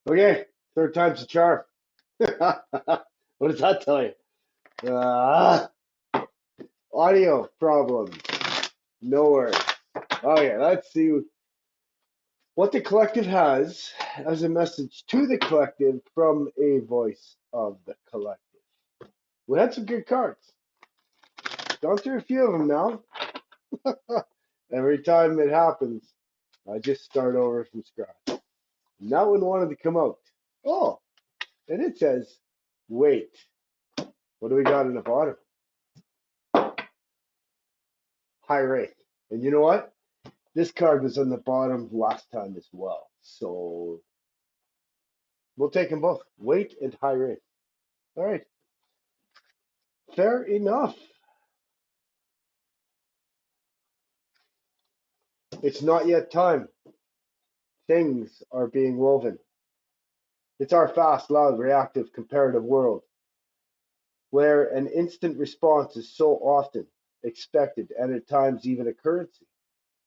Okay, third time's a charm. What does that tell you? Uh, Audio problems. No worries. Okay, let's see what the collective has as a message to the collective from a voice of the collective. We had some good cards. Gone through a few of them now. Every time it happens, I just start over from scratch. And that one wanted to come out. Oh, and it says, wait. What do we got in the bottom? Hireath. And you know what? This card was on the bottom last time as well. So we'll take them both. Wait and Hireath. All right. Fair enough. It's not yet time. Things are being woven. It's our fast, loud, reactive, comparative world where an instant response is so often expected and at times even a currency.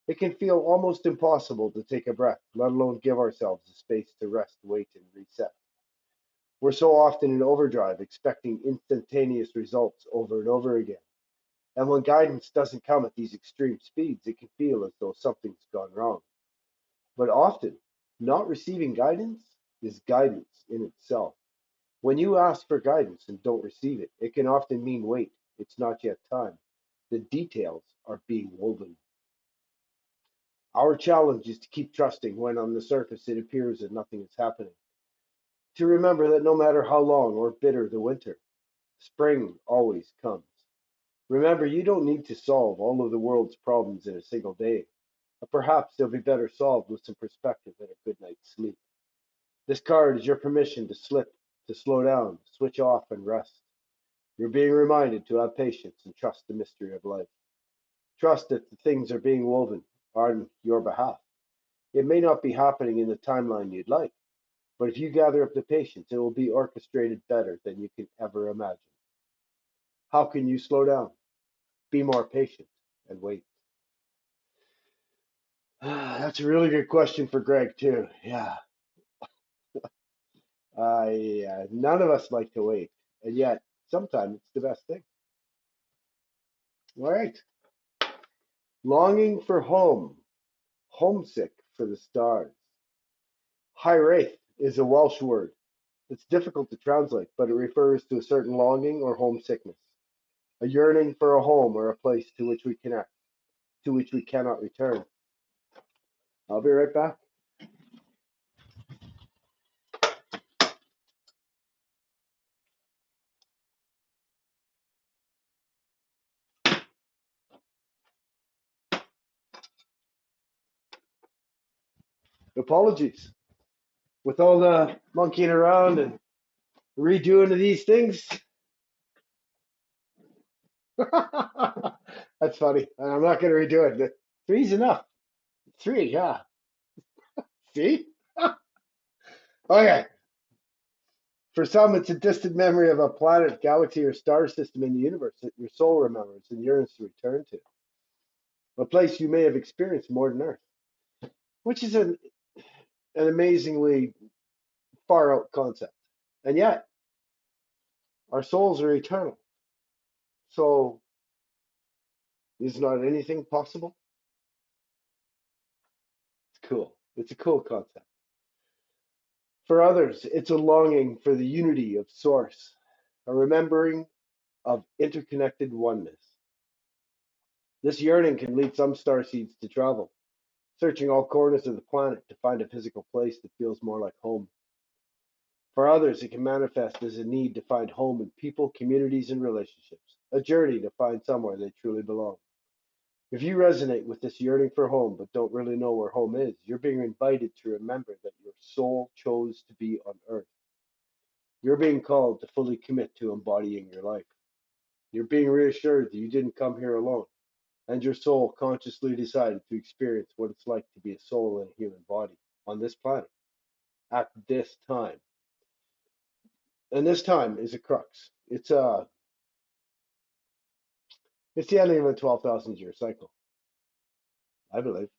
It can feel almost impossible to take a breath, let alone give ourselves the space to rest, wait, and reset. We're so often in overdrive, expecting instantaneous results over and over again. And when guidance doesn't come at these extreme speeds, it can feel as though something's gone wrong. But often, not receiving guidance is guidance in itself. When you ask for guidance and don't receive it, it can often mean wait, it's not yet time. The details are being woven. Our challenge is to keep trusting when on the surface it appears that nothing is happening. To remember that no matter how long or bitter the winter, spring always comes. Remember, you don't need to solve all of the world's problems in a single day. But perhaps they'll be better solved with some perspective and a good night's sleep. This card is your permission to slip, to slow down, switch off, and rest. You're being reminded to have patience and trust the mystery of life. Trust that the things are being woven on your behalf. It may not be happening in the timeline you'd like, but if you gather up the patience, it will be orchestrated better than you can ever imagine. How can you slow down? Be more patient and wait. That's a really good question for Greg, too. Yeah. None of us like to wait, and yet sometimes it's the best thing. All right. Longing for home, homesick for the stars. Hireath is a Welsh word. It's difficult to translate, but it refers to a certain longing or homesickness, a yearning for a home or a place to which we connect, to which we cannot return. I'll be right back. Apologies. With all the monkeying around and redoing of these things, that's funny. I'm not going to redo it. Three's enough. Three, yeah. See? Okay. For some, it's a distant memory of a planet, galaxy, or star system in the universe that your soul remembers and yearns to return to. A place you may have experienced more than Earth, which is an amazingly far out concept. And yet, our souls are eternal. So, is not anything possible? It's cool. It's a cool concept. For others, it's a longing for the unity of Source, a remembering of interconnected oneness. This yearning can lead some starseeds to travel, searching all corners of the planet to find a physical place that feels more like home. For others, it can manifest as a need to find home in people, communities, and relationships, a journey to find somewhere they truly belong. If you resonate with this yearning for home but don't really know where home is, you're being invited to remember that your soul chose to be on earth. You're being called to fully commit to embodying your life. You're being reassured that you didn't come here alone, and your soul consciously decided to experience what it's like to be a soul in a human body on this planet at this time. And this time is a crux. It's the ending of a 12,000 year cycle, I believe.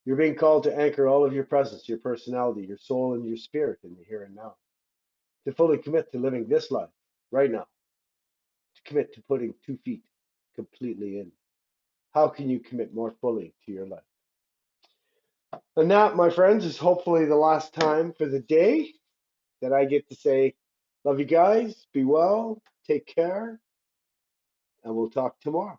You're being called to anchor all of your presence, your personality, your soul, and your spirit in the here and now. To fully commit to living this life right now. To commit to putting 2 feet completely in. How can you commit more fully to your life? And that, my friends, is hopefully the last time for the day that I get to say, love you guys, be well, take care, and we'll talk tomorrow.